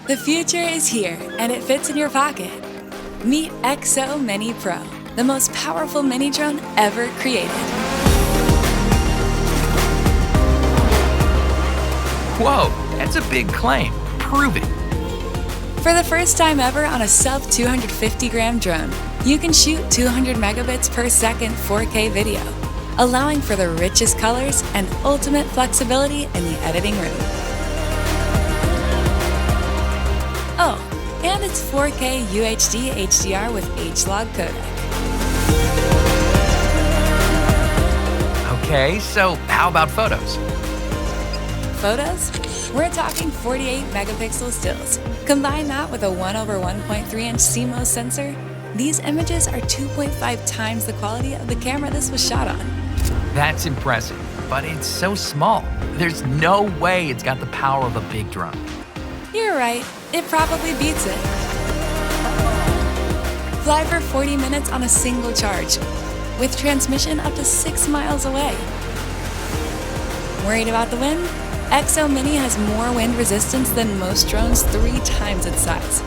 The future is here, and it fits in your pocket. Meet EXO Mini Pro, the most powerful mini drone ever created. Whoa, that's a big claim. Prove it. For the first time ever on a sub 250 gram drone, you can shoot 200 megabits per second 4K video, allowing for the richest colors and ultimate flexibility in the editing room. Oh, and it's 4K UHD HDR with H-Log codec. Okay, so how about photos? Photos? We're talking 48 megapixel stills. Combine that with a 1/1.3-inch CMOS sensor, these images are 2.5 times the quality of the camera this was shot on. That's impressive, but it's so small. There's no way it's got the power of a big drone. You're right, it probably beats it. Fly for 40 minutes on a single charge, with transmission up to 6 miles away. Worried about the wind? EXO Mini has more wind resistance than most drones 3 times its size.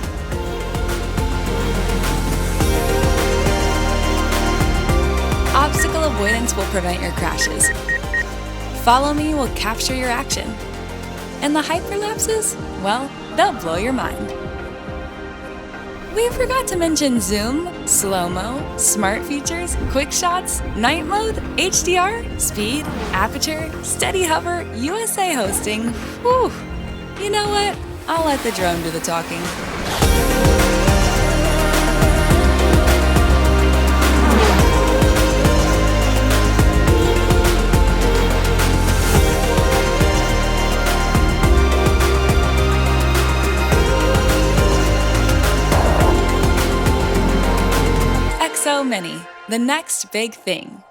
Obstacle avoidance will prevent your crashes. Follow Me will capture your action. And the hyperlapses? Well, they'll blow your mind. We forgot to mention zoom, slow-mo, smart features, quick shots, night mode, HDR, speed, aperture, steady hover, USA hosting. Whew! You know what? I'll let the drone do the talking. EXO Mini, the next big thing.